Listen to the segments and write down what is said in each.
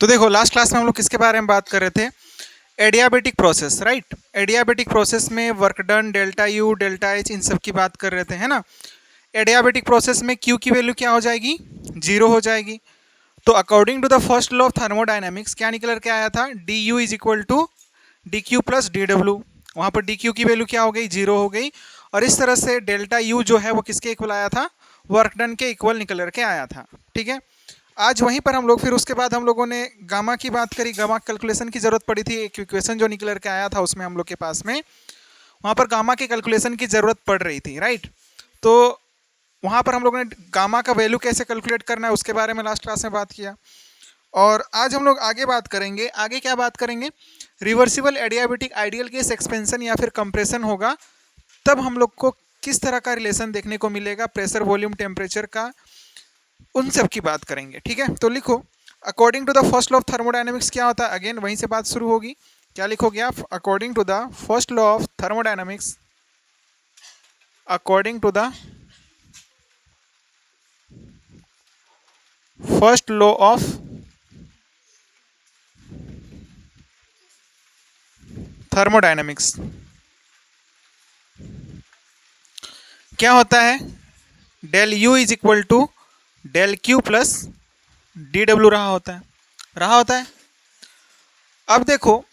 तो देखो last class में हम लोग किसके बारे में बात कर रहे थे? Adiabatic process, right. Adiabatic process में work done, delta U, delta H, इन सब की बात कर रहे थे, है ना। एडियाबेटिक प्रोसेस में क्यू की वैल्यू क्या हो जाएगी? जीरो हो जाएगी। तो according to the first law of thermodynamics क्या निकल के आया था? D U is equal to D Q plus D W. वहाँ पर डी क्यू की वैल्यू क्या हो गई? जीरो हो गई। और इस तरह से डेल्टा यू जो है वो किसके इक्वल आया था? वर्क डन के इक्वल निकल के आया था, ठीक है। आज वहीं पर हम लोग फिर उसके बाद हम लोगों ने गामा की बात करी। गामा कैलकुलेशन की जरूरत पड़ी थी। एक इक्वेशन जो निकल के आया था उसमें हम लोग के पास में वहाँ पर गामा के कैलकुलेशन की जरूरत पड़ रही थी, राइट। तो वहाँ पर हम लोगों ने गामा का वैल्यू कैसे कैलकुलेट करना है उसके बारे में लास्ट क्लास में बात किया। और आज हम लोग आगे बात करेंगे। आगे क्या बात करेंगे? Reversible adiabatic ideal case expansion या फिर कंप्रेशन होगा तब हम लोग को किस तरह का रिलेशन देखने को मिलेगा प्रेशर, वॉल्यूम, टेम्परेचर का, उन सब की बात करेंगे, ठीक है। तो लिखो according to the first law of thermodynamics क्या होता है? अगेन वहीं से बात शुरू होगी। क्या लिखोगे आप? According to the first law of thermodynamics, according to the first law of thermodynamics क्या होता है? Del U is equal to del Q plus D W रहा होता है। अब देखो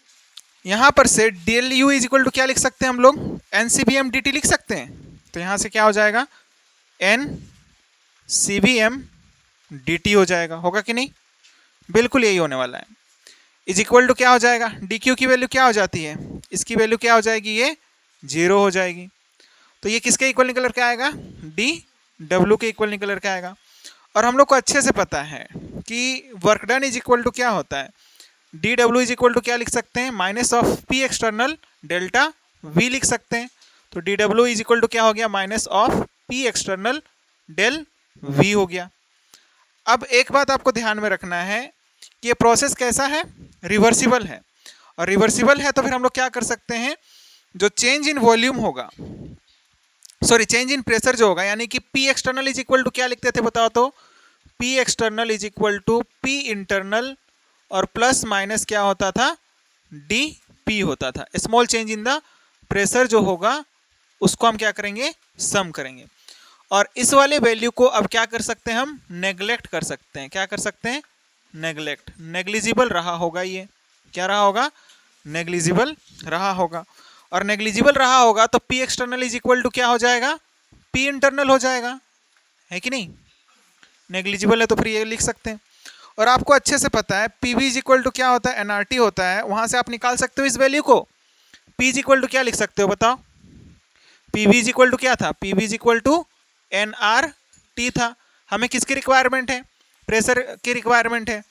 यहां पर से del U is equal to क्या लिख सकते हैं हम लोग? N C B M D T लिख सकते हैं। तो यहां से क्या हो जाएगा? N C B M D T हो जाएगा, होगा कि नहीं? बिल्कुल यही होने वाला है। इज इक्वल टू क्या हो जाएगा? डी क्यू की वैल्यू क्या हो जाती है? इसकी वैल्यू क्या हो जाएगी? ये जीरो हो जाएगी। तो ये किसके इक्वल निकल के आएगा? डी डब्ल्यू के इक्वल निकल के आएगा। और हम लोग को अच्छे से पता है कि work done is equal to क्या होता है? D W is equal to क्या लिख सकते हैं? Minus of P external delta V लिख सकते हैं। तो D W is equal to क्या हो गया? Minus of P external del V हो गया। अब एक बात आपको ध्यान में रखना है कि ये प्रोसेस कैसा है? रिवर्सिबल है। और रिवर्सिबल है तो फिर हम लोग क्या कर सकते हैं? जो चेंज इन वॉल्यूम होगा, सॉरी चेंज इन प्रेशर जो होगा, यानी कि P external is equal to क्या लिखते थे बताओ तो? P external is equal to P internal और प्लस माइनस क्या होता था? डी पी होता था। Small change in the pressure जो होगा उसको हम क्या करेंगे? सम करेंगे। और इस वाले वैल्यू को अब क्या कर सकते हैं? हम नेग्लेक्ट कर सकते हैं। क्या कर सकते हैं? नेग्लेक्ट। नेग्लिजिबल रहा होगा ये। क्या रहा होगा? नेग्लिजिबल रहा होगा। और नेग्लिजिबल रहा होगा तो P external is equal to क्या हो जाएगा? पी इंटरनल हो जाएगा, है कि नहीं? नेग्लिजिबल है तो फिर ये लिख सकते हैं। और आपको अच्छे से पता है P V is equal to क्या होता है? एनआरटी होता है। वहां से आप निकाल सकते हो इस वैल्यू को। पी इज इक्वल टू क्या लिख सकते हो बताओ? P V is equal to क्या था? P V is equal to N R T था। हमें किसकी रिक्वायरमेंट है? प्रेशर की रिक्वायरमेंट है।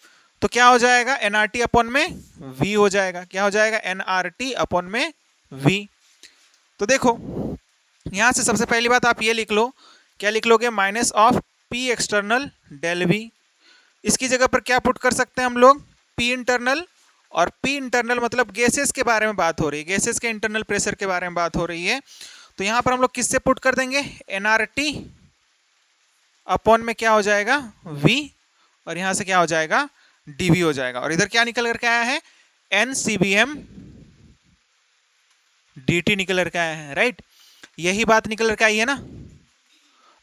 तो क्या हो जाएगा? एन आर टी अपॉन में वी हो जाएगा। क्या हो जाएगा? एन आर टी अपॉन में वी। तो देखो यहां से सबसे पहली बात आप ये लिख लो। क्या लिख लोगे? Minus of P external del V. इसकी जगह पर क्या पुट कर सकते हैं हम लोग? P internal. और पी इंटरनल मतलब गैसेस के बारे में बात हो रही है, गैसेस के इंटरनल प्रेशर के बारे में बात हो रही है। तो यहां पर हम लोग किससे पुट कर देंगे? एनआरटी अपॉन में क्या हो जाएगा? वी। और यहां से क्या हो जाएगा? डीवी हो जाएगा। और इधर क्या निकल करके आया है? N C B M D T निकल करके आया है, राइट। यही बात निकल करके आई है ना।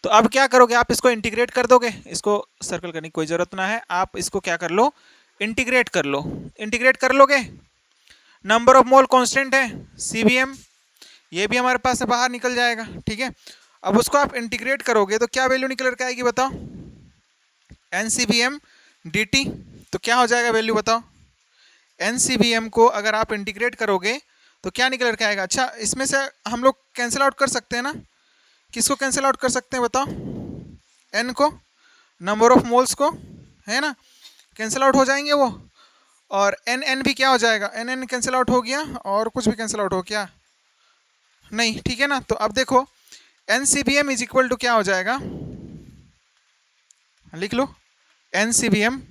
तो अब क्या करोगे? आप इसको इंटीग्रेट कर दोगे। इसको सर्कल करने की कोई जरूरत ना है, आप इसको क्या कर लो? इंटीग्रेट कर लो। इंटीग्रेट कर लोगे। नंबर ऑफ मोल कांस्टेंट है सीबीएम, ये भी हमारे पास से बाहर निकल जाएगा, ठीक है। अब उसको आप इंटीग्रेट करोगे तो क्या वैल्यू निकल कर आएगी बताओ? N C B M D T. तो क्या हो जाएगा वैल्यू बताओ? एन सी बी एम को अगर आप इंटीग्रेट करोगे तो क्या निकल कर आएगा? अच्छा इसमें से हम लोग कैंसिल आउट कर सकते हैं ना। किसको कैंसिल आउट कर सकते हैं बताओ? एन को, नंबर ऑफ मोल्स को, है ना। कैंसिल आउट हो जाएंगे वो। और एन एन भी क्या हो जाएगा? एन एन कैंसिल आउट हो गया। और कुछ भी कैंसिल आउट हो क्या? नहीं, ठीक है ना। तो अब देखो N C B M is equal to क्या हो जाएगा? लिख लो N C B M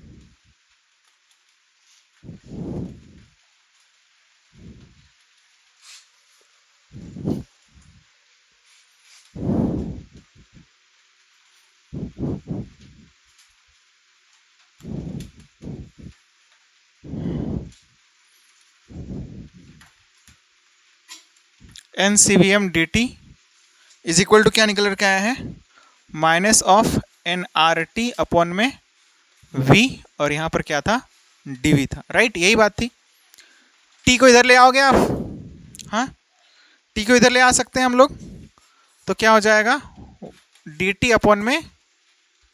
N C V M D T is equal to क्या निकल कर आया है, minus of N R T upon में वी, और यहाँ पर क्या था, डी वी था, राइट, यही बात थी। टी को इधर ले आओगे आप, हाँ टी को इधर ले आ सकते हैं हम लोग, तो क्या हो जाएगा, डी टी अपॉन में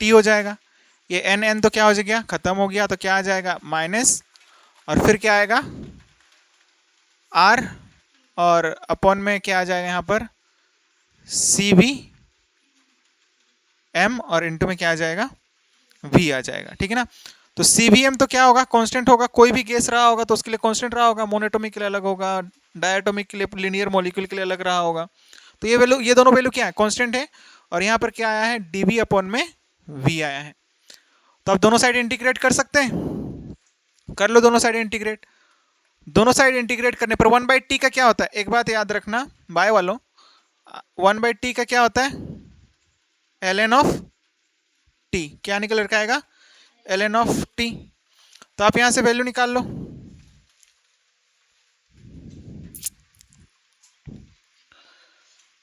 टी हो जाएगा। ये एन एन तो क्या हो गया, खत्म हो गया, तो क्या आ जाएगा माइनस, और फिर क्या आएगा आर, और अपॉन में क्या आ जाएगा यहाँ पर सी वी एम, और इंटू में क्या आ जाएगा वी आ जाएगा, ठीक है ना। तो सी वी एम तो क्या होगा, कांस्टेंट होगा, कोई भी गैस रहा होगा तो उसके लिए कांस्टेंट रहा होगा, मोनोटोमिक के लिए अलग होगा, डायटोमिक के लिए, लीनियर मॉलिक्यूल के लिए अलग रहा होगा। तो ये वैल्यू, ये दोनों वैल्यू क्या है, कांस्टेंट है, और यहाँ पर क्या आया है डी वी अपॉन में वी आया है। तो अब दोनों साइड इंटीग्रेट कर सकते हैं, कर लो दोनों साइड इंटीग्रेट। दोनों साइड इंटीग्रेट करने पर 1/t का क्या होता है, एक बात याद रखना बाय वालों, 1/t का क्या होता है, ln ऑफ t, क्या निकल कर आएगा, ln ऑफ t। तो आप यहां से वैल्यू निकाल लो।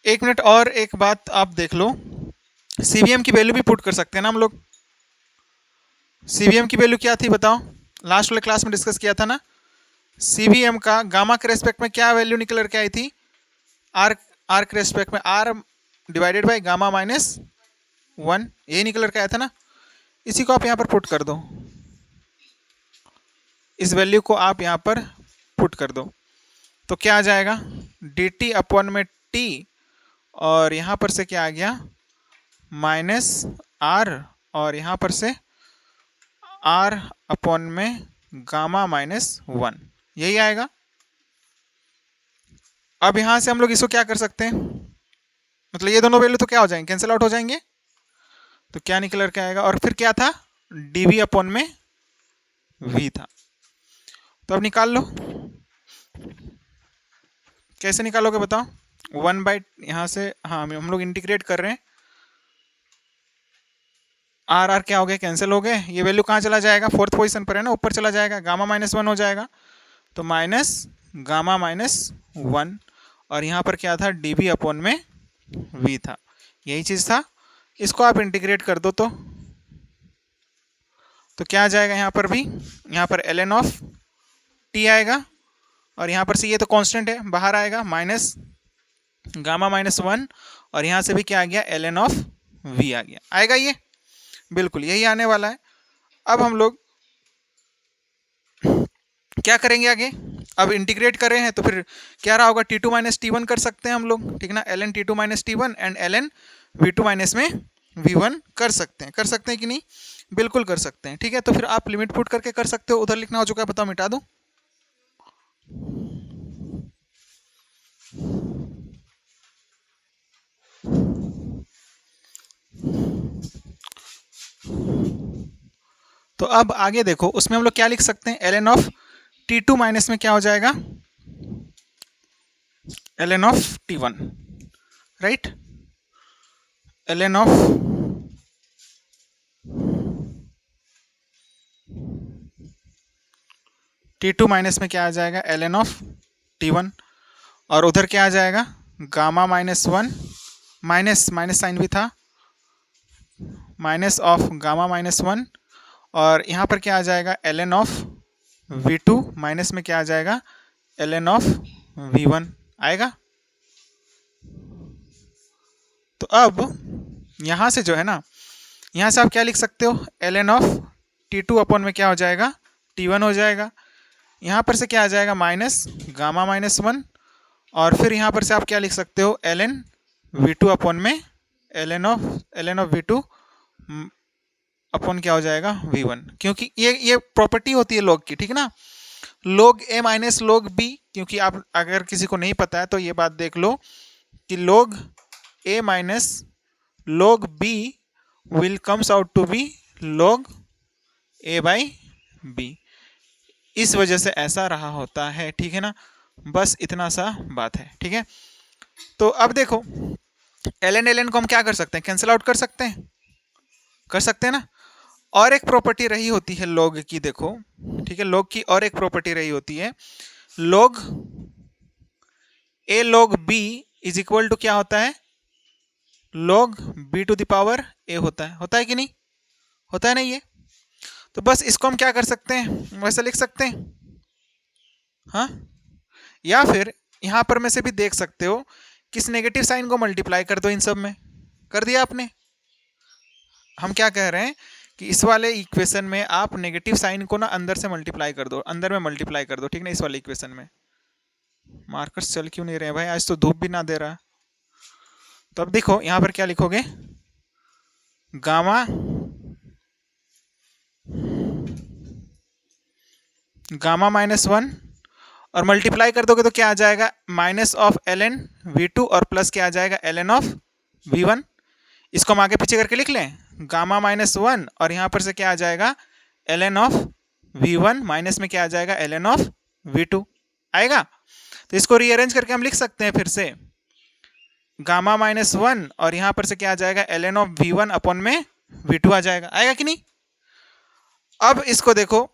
एक मिनट, और एक बात आप देख लो, सीवीएम की वैल्यू भी पुट कर सकते हैं ना हम लोग। सीवीएम की वैल्यू क्या थी बताओ, लास्ट वाले क्लास में डिस्कस किया था ना, सीवीएम का गामा के रेस्पेक्ट में क्या वैल्यू निकल करके आई थी, आर, आर के रेस्पेक्ट में R divided by gamma minus 1, यही निकल करके आया था ना। इसी को आप यहाँ पर पुट कर दो, इस वैल्यू को आप यहाँ पर पुट कर दो, तो क्या आ जाएगा डी टी अपॉन में टी, और यहाँ पर से क्या आ गया माइनस आर, और यहाँ पर से आर अपॉन में गामा माइनस 1, यही आएगा। अब यहाँ से हम लोग इसको क्या कर सकते हैं, मतलब ये दोनों वैल्यू तो क्या हो जाएंगे, कैंसिल आउट हो जाएंगे, तो क्या निकल कर आएगा, और फिर क्या था डी वी अपॉन में वी था। तो अब निकाल लो, कैसे निकालोगे बताओ, 1/, यहाँ से हाँ हम लोग इंटीग्रेट कर रहे हैं, आर आर क्या हो गया, कैंसिल हो गए, ये वैल्यू कहाँ चला जाएगा, फोर्थ पोजीशन पर है ना, ऊपर चला जाएगा, गामा माइनस 1 हो जाएगा, तो माइनस गामा माइनस 1, और यहाँ पर क्या था डी वी अपॉन में वी था, यही चीज़ था। इसको आप इंटीग्रेट कर दो तो क्या आ जाएगा, यहाँ पर भी, यहाँ पर ln ऑफ टी आएगा, और यहाँ पर से ये तो कांस्टेंट है, बाहर आएगा माइनस गामा माइनस 1, और यहाँ से भी क्या आ गया ln ऑफ वी आ गया, आएगा ये, बिल्कुल यही आने वाला है। अब हम लोग क्या करेंगे आगे, अब इंटीग्रेट कर रहे हैं तो फिर क्या रहा होगा, T2 माइनस T1 कर सकते हैं हम लोग, ठीक ना, ln T2 minus T1 and ln V2 minus में V1 कर सकते हैं कि नहीं, बिल्कुल कर सकते हैं, ठीक है। तो फिर आप लिमिट पुट करके कर सकते हो, उधर लिखना हो चुका है, बताओ मिटा दूं, तो अब आगे देखो, उसमें हम लोग क्या लिख सकते हैं, ln ऑफ T2 माइनस में क्या हो जाएगा, ln of T1, right, ln of T2 minus में क्या आ जाएगा, ln ऑफ T1, और उधर क्या आ जाएगा gamma minus 1, minus minus sign भी था, माइनस ऑफ गामा माइनस 1, और यहाँ पर क्या आ जाएगा ln ऑफ V2 माइनस में क्या आ जाएगा ln ऑफ V1 आएगा। तो अब यहाँ से जो है ना, यहाँ से आप क्या लिख सकते हो, ln ऑफ T2 अपॉन में क्या हो जाएगा T1 हो जाएगा, यहाँ पर से क्या आ जाएगा माइनस गामा माइनस 1, और फिर यहाँ पर से आप क्या लिख सकते हो ln V2 अपॉन में ln ऑफ V2 अपॉन क्या हो जाएगा V1, क्योंकि ये प्रॉपर्टी होती है लॉग की, ठीक है ना, log a minus log b, क्योंकि आप अगर किसी को नहीं पता है तो ये बात देख लो कि log a minus log b will comes out to be log a by b, इस वजह से ऐसा रहा होता है, ठीक है ना, बस इतना सा बात है, ठीक है। तो अब देखो ln को हम क्या कर सकते हैं, कैंसिल आउट कर सकते हैं ना। और एक प्रॉपर्टी रही होती है log की, देखो ठीक है, log की और एक प्रॉपर्टी रही होती है, log A log b is equal to क्या होता है, log b to the power a होता है कि नहीं, होता है ना ये। तो बस इसको हम क्या कर सकते हैं, वैसे लिख सकते हैं, हाँ। या फिर यहां पर में से भी देख सकते हो किस नेगेटिव साइन को मल्टीप्लाई कर दो इन सब में, कर दिया आपने। हम क्या कह रहे हैं कि इस वाले इक्वेशन में आप नेगेटिव साइन को ना अंदर से मल्टीप्लाई कर दो, अंदर में मल्टीप्लाई कर दो, ठीक ना। इस वाले इक्वेशन में मार्कर्स चल क्यों नहीं रहे भाई, आज तो धूप भी ना दे रहा। तो अब देखो यहां पर क्या लिखोगे, गामा गामा -1 और मल्टीप्लाई कर दोगे तो क्या आ जाएगा, माइनस ऑफ ln v2 और प्लस क्या आ जाएगा ln ऑफ v1। इसको हम आगे पीछे करके लिख लें, गामा -1 और यहां पर से क्या आ जाएगा ln ऑफ v1 माइनस में क्या आ जाएगा ln ऑफ v2 आएगा। तो इसको रीअरेंज करके हम लिख सकते हैं फिर से, गामा -1 और यहां पर से क्या आ जाएगा ln ऑफ v1 अपॉन में v2 आ जाएगा, आएगा कि नहीं। अब इसको देखो,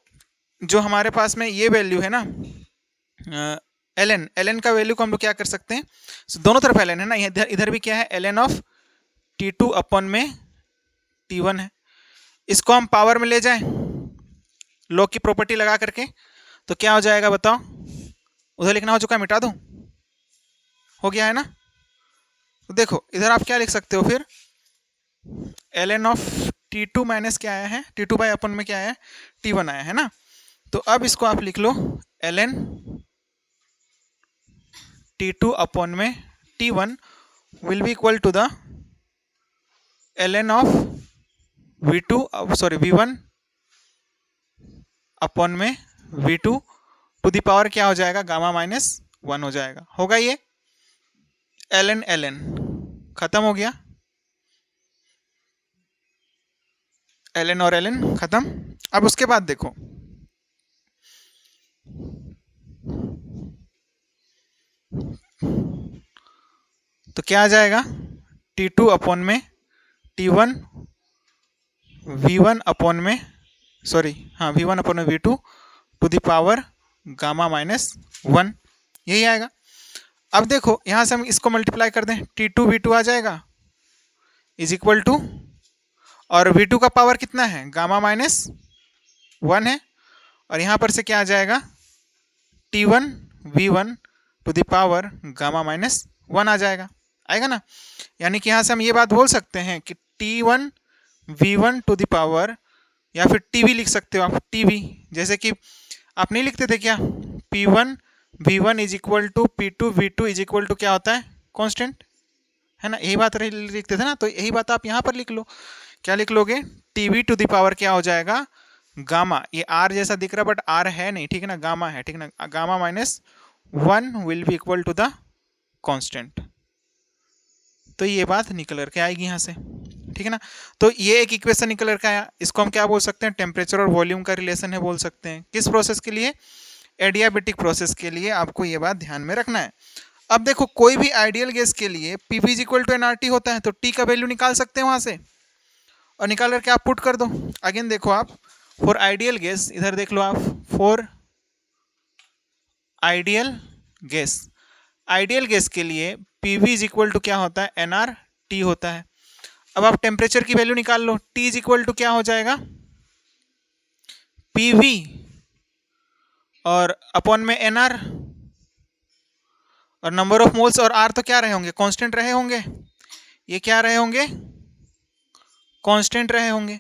जो हमारे पास में ये वैल्यू है ना ln का वैल्यू को हम लोग क्या कर सकते हैं, दोनों तरफ ln है ना, इधर भी क्या है ln ऑफ t2 अपॉन में t1 है। इसको हम पावर में ले जाएं लॉग की प्रॉपर्टी लगा करके, तो क्या हो जाएगा बताओ, उधर लिखना हो चुका है, मिटा दूं, हो गया है ना। तो देखो इधर आप क्या लिख सकते हो फिर, ln ऑफ t2 माइनस क्या आया है, t2 बाई अपन में क्या आया है t1 आया है ना। तो अब इसको आप लिख लो ln t2 अपॉन में t1 will be equal to the ln of v1 upon में v2 टू द पावर क्या हो जाएगा, गामा -1 हो जाएगा, होगा ये ln खत्म हो गया, ln और ln खत्म। अब उसके बाद देखो तो क्या आ जाएगा, t2 अपॉन में t1 v1 अपॉन में v1 अपॉन में v2 to the power gamma -1, यही आएगा। अब देखो यहां से हम इसको मल्टीप्लाई कर दें, t2 v2 आ जाएगा इज इक्वल टू, और v2 का पावर कितना है, गामा -1 है, और यहां पर से क्या आ जाएगा t1 v1 to the power gamma -1 आ जाएगा, आएगा ना। यानी कि यहां से हम ये बात बोल सकते हैं कि t1 v1 to the power, या फिर tv लिख सकते हो आप, tv, जैसे कि आप नहीं लिखते थे क्या, p1 v1 is equal to p2 v2 is equal to क्या होता है, कांस्टेंट, है ना, यही बात लिखते थे ना। तो यही बात आप यहाँ पर लिख लो, क्या लिख लोगे, tv टू द पावर क्या हो जाएगा, गामा, ये r जैसा दिख रहा बट r है नहीं, ठीक है ना, गामा है, ठीक है ना, gamma -1 will be equal to the constant. तो ये बात निकल करके आएगी यहाँ से, ठीक है ना। तो ये एक इक्वेशन निकल करके आया, इसको हम क्या बोल सकते हैं, टेम्परेचर और वॉल्यूम का रिलेशन है बोल सकते हैं। किस प्रोसेस के लिए, एडियाबेटिक प्रोसेस के लिए, आपको ये बात ध्यान में रखना है। अब देखो कोई भी आइडियल गैस के लिए PV is equal to nRT होता है, तो T का वैल्यू निकाल सकते हैं वहां से, और निकाल करके आप पुट कर दो। अगेन देखो आप, फॉर आइडियल गैस, इधर देख लो आप, फॉर आइडियल गैस के लिए PV इज इक्वल टू क्या होता है, nRT होता है। अब आप टेम्परेचर की वैल्यू निकाल लो, T इज इक्वल टू क्या हो जाएगा, PV और अपॉन में nR, और नंबर ऑफ मोल्स और R तो क्या रहे होंगे, कांस्टेंट रहे होंगे, ये क्या रहे होंगे, कांस्टेंट रहे होंगे,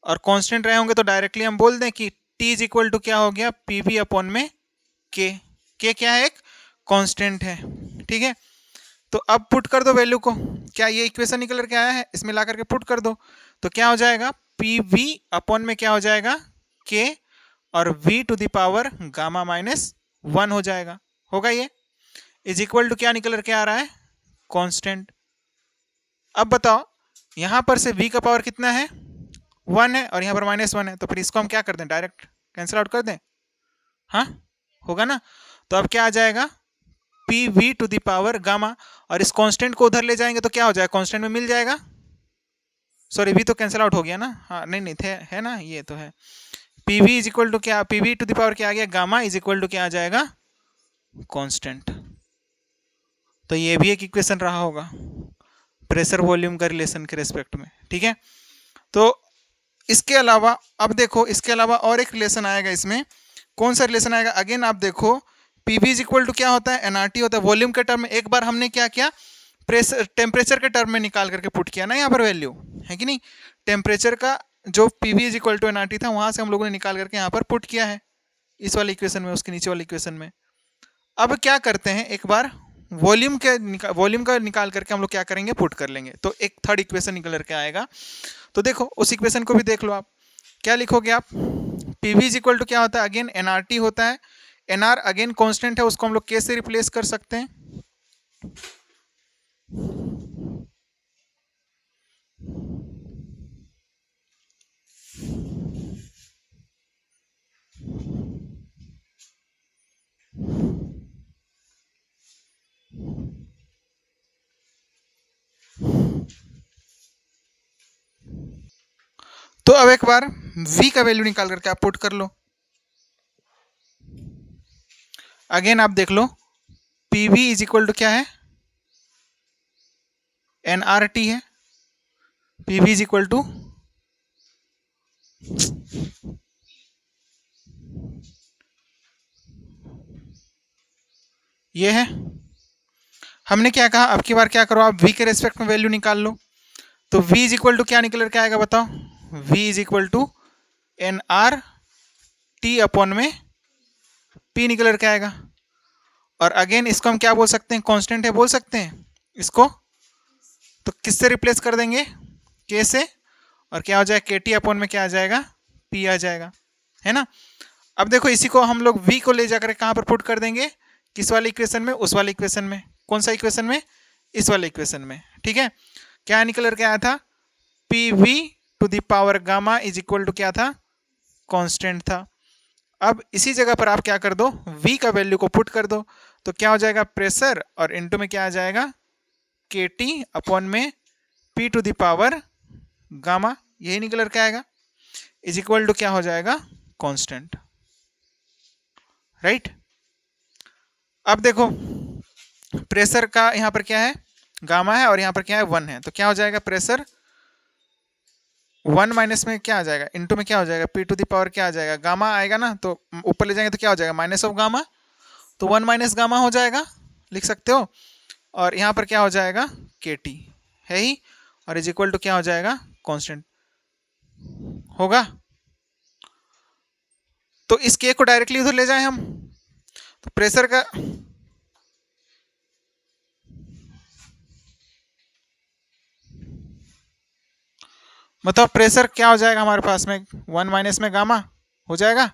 और कांस्टेंट रहे होंगे तो डायरेक्टली हम बोल दें कि T इज इक्वल टू क्या हो गया, PV अपॉन में K क्या है, एक कांस्टेंट है, ठीक है। तो अब पुट कर दो वैल्यू को, क्या ये इक्वेशन निकल करके आया है, इसमें ला करके पुट कर दो, तो क्या हो जाएगा, PV अपॉन में क्या हो जाएगा, K, और V to the power gamma -1 हो जाएगा, होगा ये, इज इक्वल टू क्या निकल करके आ रहा है, कांस्टेंट। अब बताओ यहां पर से V का पावर कितना है, 1 है, और यहां पर -1 है, तो फिर इसको हम क्या कर दें, डायरेक्ट कैंसिल आउट कर दें, हाँ होगा ना। तो अब क्या आ जाएगा, PV to the power gamma, और इस कांस्टेंट को उधर ले जाएंगे तो क्या हो जाएगा, कांस्टेंट में मिल जाएगा, सॉरी V तो कैंसिल आउट हो गया ना, हाँ नहीं थे, है ना, ये तो है, PV इज इक्वल टू क्या, PV टू द पावर क्या आ गया, गामा इज इक्वल टू क्या आ जाएगा, कांस्टेंट। तो ये भी एक इक्वेशन रहा होगा प्रेशर वॉल्यूम का रिलेशन के रेस्पेक्ट में, ठीक है। तो इसके अलावा अब देखो, इसके अलावा और एक रिलेशन आएगा इसमें। कौन सा रिलेशन आएगा? अगेन आप देखो, पीवी इज इक्वल टू क्या होता है? एनआरटी होता है। वॉल्यूम के टर्म में एक बार हमने क्या किया, प्रेशर टेम्परेचर के टर्म में निकाल करके पुट किया ना यहाँ पर वैल्यू, है कि नहीं? टेम्परेचर का जो PV is equal to nRT था वहां से हम लोगों ने निकाल करके यहाँ पर पुट किया है इस वाली इक्वेशन में, उसके नीचे वाली इक्वेशन में। अब क्या करते हैं, एक बार वॉल्यूम का निकाल करके हम लोग क्या करेंगे, पुट कर लेंगे, तो एक थर्ड इक्वेशन निकल करके आएगा। तो देखो उस इक्वेशन को भी देख लो आप, क्या लिखोगे आप? पीवी इज इक्वल टू क्या होता है? अगेन एनआरटी होता है। एनआर अगेन कांस्टेंट है, उसको हम लोग के से रिप्लेस कर सकते हैं। तो अब एक बार v का वैल्यू निकाल करके आप पुट कर लो। अगेन आप देख लो, pv इज इक्वल टू क्या है? nRT है। pv इज इक्वल टू ये है। हमने क्या कहा, अब की बार क्या करो, आप v के रेस्पेक्ट में वैल्यू निकाल लो। तो v इज इक्वल टू क्या निकल करके आएगा बताओ? v is equal to nRT upon में p निकल करके आएगा। और अगेन इसको हम क्या बोल सकते हैं? कांस्टेंट है बोल सकते हैं इसको। तो किससे रिप्लेस कर देंगे? k से, और क्या हो जाएगा? KT अपॉन में क्या आ जाएगा? p आ जाएगा, है ना। अब देखो इसी को हम लोग v को ले जाकर कहाँ पर पुट कर देंगे? किस वाले इक्वेशन में? उस वाले इक्वेशन में। कौन सा इक्वेशन में? इस वाले इक्वेशन में, ठीक है। क्या निकल करके आया था? pv to the power gamma is equal to क्या था? कांस्टेंट था। अब इसी जगह पर आप क्या कर दो, v का वैल्यू को पुट कर दो, तो क्या हो जाएगा? प्रेशर, और इनटू में क्या आ जाएगा? KT अपॉन में p to the power gamma, यही निकल करके आएगा, इज इक्वल टू क्या हो जाएगा? Constant, right. अब देखो प्रेशर का यहाँ पर क्या है? गामा है, और यहाँ पर क्या है? 1 है। तो क्या हो जाएगा? प्रेशर 1 माइनस में क्या आ जाएगा? इनटू में क्या हो जाएगा? p टू द पावर क्या आ जाएगा? गामा आएगा ना, तो ऊपर ले जाएंगे तो क्या हो जाएगा? माइनस ऑफ गामा, तो 1 माइनस गामा हो जाएगा, लिख सकते हो। और यहाँ पर क्या हो जाएगा? KT है ही, और इज इक्वल टू क्या हो जाएगा? कांस्टेंट होगा। तो इस k को डायरेक्टली उधर ले जाएं हम, तो प्रेशर का मतलब प्रेशर क्या हो जाएगा हमारे पास में? 1 माइनस में गामा हो जाएगा,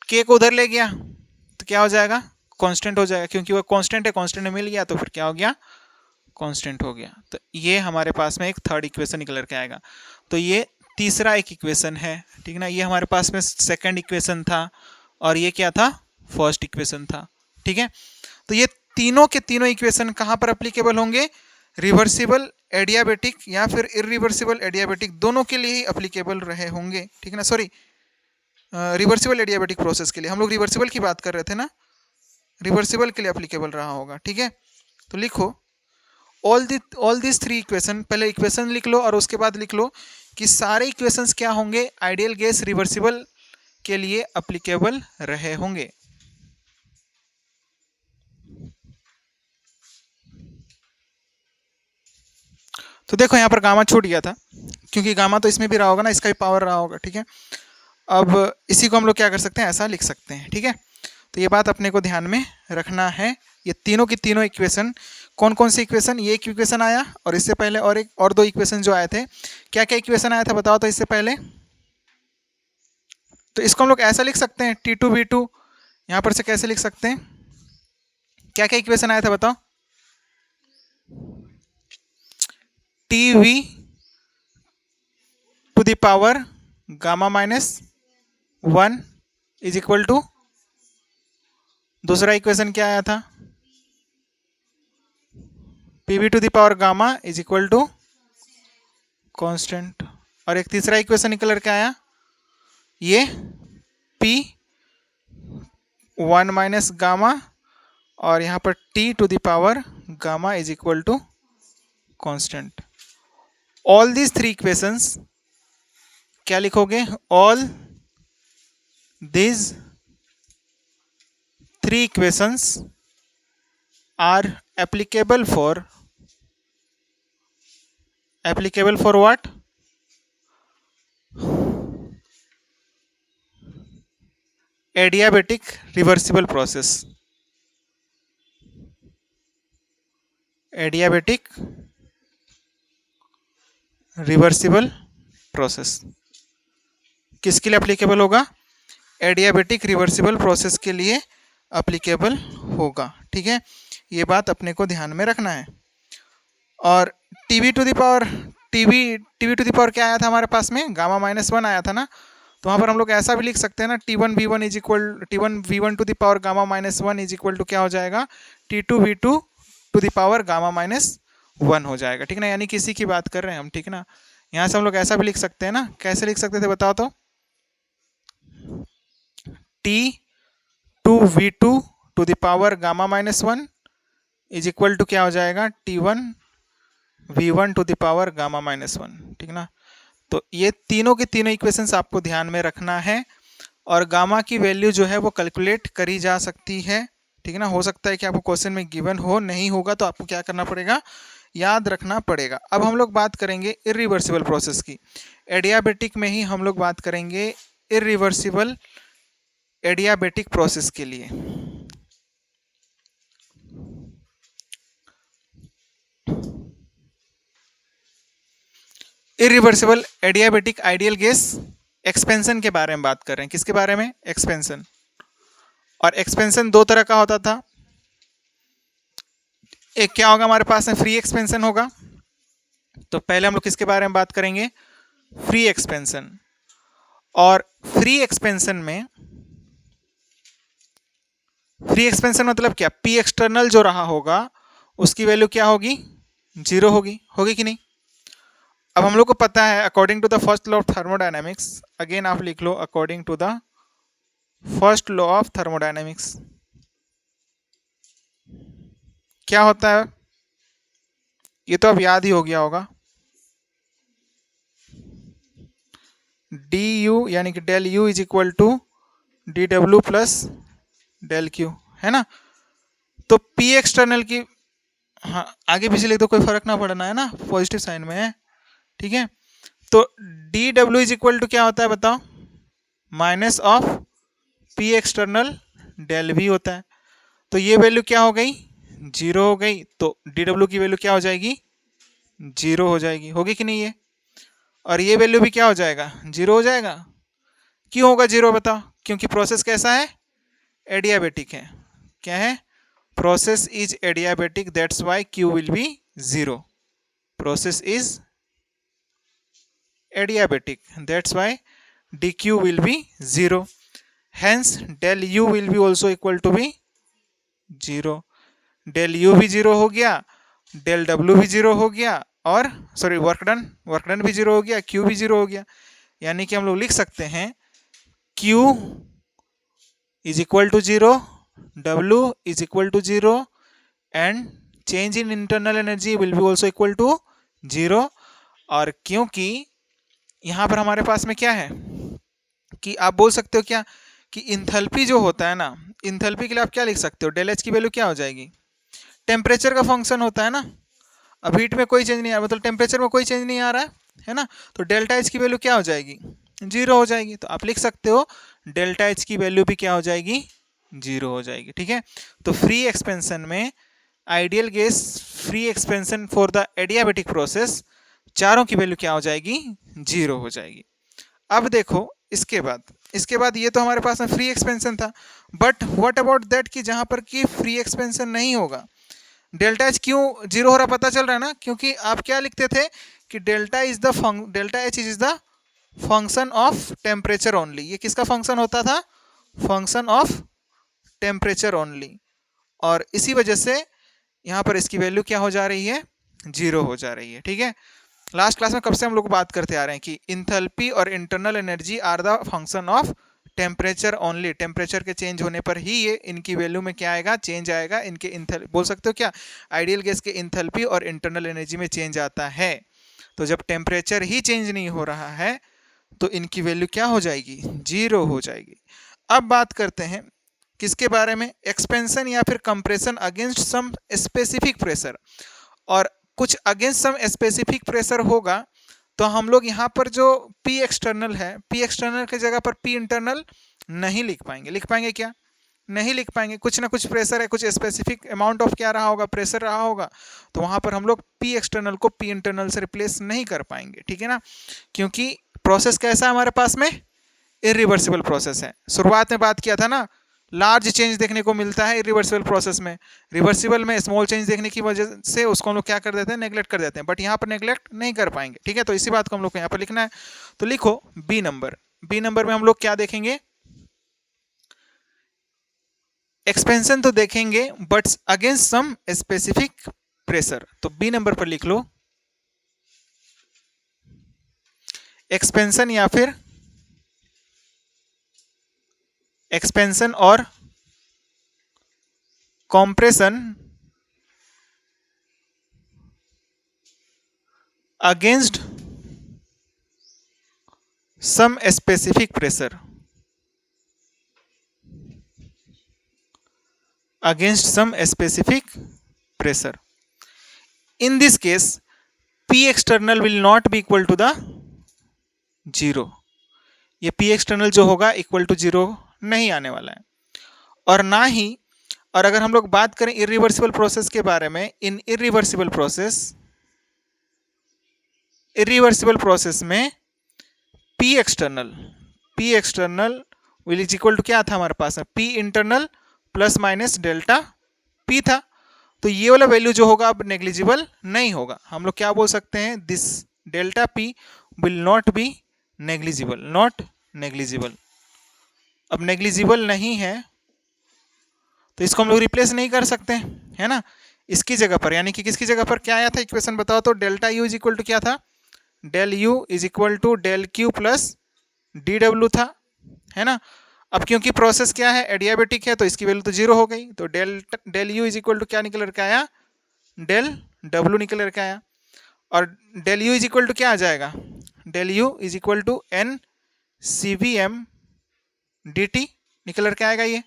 k को उधर ले गया तो क्या हो जाएगा? कांस्टेंट हो जाएगा, क्योंकि वो कांस्टेंट है, कांस्टेंट में मिल गया तो फिर क्या हो गया? कांस्टेंट हो गया। तो ये हमारे पास में एक थर्ड इक्वेशन निकल कर आएगा। तो ये तीसरा एक इक्वेशन है, ठीक ना। ये हमारे पास में सेकंड इक्वेशन था, और ये क्या था? फर्स्ट इक्वेशन था, ठीक है। तो ये तीनों के तीनों इक्वेशन कहाँ पर अप्लीकेबल होंगे? रिवर्सिबल एडियाबेटिक या फिर इरिवर्सिबल एडियाबेटिक, दोनों के लिए ही अप्लीकेबल रहे होंगे, ठीक है ना। सॉरी, रिवर्सिबल एडियाबेटिक प्रोसेस के लिए, हम लोग रिवर्सिबल की बात कर रहे थे ना, रिवर्सिबल के लिए अप्लीकेबल रहा होगा, ठीक है। तो लिखो ऑल दिस थ्री इक्वेशन, पहले इक्वेशन लिख लो और उसके बाद लिख लो कि सारे इक्वेशंस क्या होंगे? आइडियल गैस रिवर्सिबल के लिए अप्लीकेबल रहे होंगे। तो देखो यहाँ पर गामा छूट गया था, क्योंकि गामा तो इसमें भी रहा होगा ना, इसका भी पावर रहा होगा, ठीक है। अब इसी को हम लोग क्या कर सकते हैं? ऐसा लिख सकते हैं, ठीक है। तो ये बात अपने को ध्यान में रखना है। ये तीनों की तीनों इक्वेशन, कौन कौन सी इक्वेशन? ये एक इक्वेशन आया, और इससे पहले और एक और दो इक्वेशन जो आए थे। क्या क्या इक्वेशन आया था बताओ तो इससे पहले? तो इसको हम लोग ऐसा लिख सकते हैं, T2V2, यहाँ पर से कैसे लिख सकते हैं? क्या क्या इक्वेशन आया था बताओ? TV to the power gamma minus 1 is equal to, दूसरा इक्वेशन क्या आया था? PV to the power gamma is equal to constant. और एक तीसरा इक्वेशन निकल करके आया, ये P 1 माइनस गामा और यहाँ पर t to the power gamma is equal to constant. All these three equations, क्या लिखोगे? All these three equations are applicable for what? Adiabatic reversible process. Adiabatic reversible process किसके लिए अप्लीकेबल होगा? Adiabatic reversible process के लिए applicable होगा। ठीक है, ये बात अपने को ध्यान में रखना है। और टीवी टू द पावर क्या आया था हमारे पास में? गामा -1 आया था ना। तो वहाँ पर हम लोग ऐसा भी लिख सकते हैं ना, T1V1 is equal T1V1 to the power gamma -1 is equal to क्या हो जाएगा? T2V2 to the power gamma -1 हो जाएगा। ठीक है ना, यानी किसी की बात कर रहे हैं हम। ठीक है ना, यहाँ से हम लोग ऐसा भी लिख सकते हैं ना। कैसे लिख सकते थे बताओ तो? T2V2 to the power gamma -1 is equal to क्या हो जाएगा? T1V1 to the power gamma -1। ठीक है ना, तो ये तीनों के तीनों इक्वेशंस आपको ध्यान में रखना है। और गामा की वैल्यू जो है वो कैलकुलेट करी जा सकती है। ठीक है ना, हो सकता है कि आपको क्वेश्चन में गिवन हो, नहीं होगा तो आपको क्या करना पड़ेगा? याद रखना पड़ेगा। अब हम लोग बात करेंगे इरिवर्सिबल प्रोसेस की। एडियाबेटिक में ही हम लोग बात करेंगे इरिवर्सिबल एडियाबेटिक प्रोसेस के लिए। Irreversible adiabatic ideal gas expansion के बारे में बात कर रहे हैं। किसके बारे में? एक्सपेंशन। और एक्सपेंशन दो तरह का होता था। एक क्या होगा हमारे पास में? फ्री एक्सपेंशन होगा। तो पहले हम लोग किसके बारे में बात करेंगे? Free expansion. और फ्री एक्सपेंशन मतलब क्या? पी एक्सटर्नल जो रहा होगा उसकी वैल्यू क्या होगी? 0 होगी। होगी कि नहीं? अब हम लोग को पता है according to the first law of thermodynamics, again आप लिख लो according to the first law of thermodynamics क्या होता है? ये तो अब याद ही हो गया होगा। du यानी कि del U is equal to dw plus del Q, है ना। तो पी एक्सटर्नल की, हाँ आगे पीछे लिख दो, कोई फर्क ना पड़ना है ना, पॉजिटिव साइन में है। ठीक है, तो dw इज इक्वल टू क्या होता है बताओ? Minus of P external del V होता है। तो ये वैल्यू क्या हो गई? 0 हो गई। तो dw की वैल्यू क्या हो जाएगी? 0 हो जाएगी। होगी कि नहीं ये? और ये वैल्यू भी क्या हो जाएगा? 0 हो जाएगा। क्यों होगा 0 बताओ? क्योंकि प्रोसेस कैसा है? एडियाबेटिक है। क्या है? Process is adiabatic, that's why Q will be 0। Process is adiabatic, that's why dq will be 0, hence del u will be also equal to be 0। del u भी 0 हो गया, del w भी 0 हो गया, और सॉरी वर्क डन भी 0 हो गया, q भी 0 हो गया। यानी कि हम लोग लिख सकते हैं q is equal to 0, w is equal to 0 and change in internal energy will be also equal to 0। और क्योंकि यहाँ पर हमारे पास में क्या है कि आप बोल सकते हो क्या कि इंथैल्पी जो होता है ना, इंथैल्पी के लिए आप क्या लिख सकते हो? डेल एच की वैल्यू क्या हो जाएगी? टेम्परेचर का फंक्शन होता है ना। अब हीट में कोई चेंज नहीं आ रहा, मतलब टेम्परेचर में कोई चेंज नहीं आ रहा है ना, तो डेल्टा एच की वैल्यू क्या हो जाएगी? 0 हो जाएगी। तो आप लिख सकते हो डेल्टा एच की वैल्यू भी क्या हो जाएगी? 0 हो जाएगी। ठीक है, तो फ्री एक्सपेंशन में ideal gas free expansion for the adiabatic process, चारों की वैल्यू क्या हो जाएगी? 0 हो जाएगी। अब देखो इसके बाद ये तो हमारे पास में फ्री एक्सपेंशन था, बट व्हाट अबाउट दैट कि जहां पर कि फ्री एक्सपेंशन नहीं होगा। डेल्टा एच क्यों 0 हो रहा पता चल रहा है ना, क्योंकि आप क्या लिखते थे कि delta H is the function of temperature only. ये किसका फंक्शन होता था? Function of temperature only. और इसी वजह से यहाँ पर इसकी वैल्यू क्या हो जा रही है? 0 हो जा रही है। ठीक है, लास्ट क्लास में कब से हम लोग बात करते आ रहे हैं कि इंथैल्पी और internal energy are the function of temperature only, temperature के चेंज होने पर ही ये इनकी वैल्यू में क्या आएगा, चेंज आएगा, इनके बोल सकते हो क्या, आइडियल गैस के इंथैल्पी और इंटरनल एनर्जी में चेंज आता है। तो जब टेम्परेचर ही चेंज नहीं हो रहा है तो इनकी वैल्यू क्या हो जाएगी, 0 हो जाएगी। अब बात करते हैं किसके बारे में, एक्सपेंशन या फिर compression against some specific pressure. और कुछ अगेंस्ट सम स्पेसिफिक प्रेशर होगा तो हम लोग यहाँ पर जो P एक्सटर्नल है, P एक्सटर्नल की जगह पर P इंटरनल नहीं लिख पाएंगे। लिख पाएंगे क्या, नहीं लिख पाएंगे। कुछ ना कुछ प्रेशर है, कुछ स्पेसिफिक अमाउंट ऑफ क्या रहा होगा, प्रेशर रहा होगा, तो वहाँ पर हम लोग P एक्सटर्नल को P इंटरनल से रिप्लेस नहीं कर पाएंगे, ठीक है ना। क्योंकि प्रोसेस कैसा है हमारे पास में, इरिवर्सिबल प्रोसेस है। शुरुआत में बात किया था ना, लार्ज चेंज देखने को मिलता है इरिवर्सिबल प्रोसेस में, रिवर्सिबल में स्मॉल चेंज देखने की वजह से उसको हम लोग क्या कर देते हैं, नेग्लेक्ट कर देते हैं, बट यहाँ पर नेग्लेक्ट नहीं कर पाएंगे, ठीक है। तो इसी बात को हम लोग को यहाँ पर लिखना है। तो लिखो बी नंबर, बी नंबर में हम लोग क्या देखेंगे, एक्सपेंशन तो देखेंगे but against some specific pressure. तो बी नंबर पर लिख लो एक्सपेंशन या फिर एक्सपेंशन और compression against some specific pressure, against some specific pressure. In this case, P external will not be equal to the 0. ये P external जो होगा इक्वल टू 0 नहीं आने वाला है। और ना ही, और अगर हम लोग बात करें इरिवर्सिबल प्रोसेस के बारे में, इन इरिवर्सिबल प्रोसेस में P external will is equal to क्या था हमारे पास में, P internal plus minus delta P था। तो ये वाला वैल्यू जो होगा अब नेग्लिजिबल नहीं होगा। हम लोग क्या बोल सकते हैं, this delta P will not be negligible, not negligible. अब नेग्लिजिबल नहीं है तो इसको हम लोग रिप्लेस नहीं कर सकते, है ना। इसकी जगह पर, यानी कि किसकी जगह पर क्या आया था इक्वेशन बताओ तो, delta U is equal to क्या था, del U is equal to del Q plus DW था, है ना। अब क्योंकि प्रोसेस क्या है, एडियाबेटिक है, तो इसकी वैल्यू तो 0 हो गई। तो del U is equal to क्या निकल कर आया, डेल W निकल कर आया। और del U is equal to क्या आ जाएगा, del U is equal to n CVM dt निकल कर आएगा ये,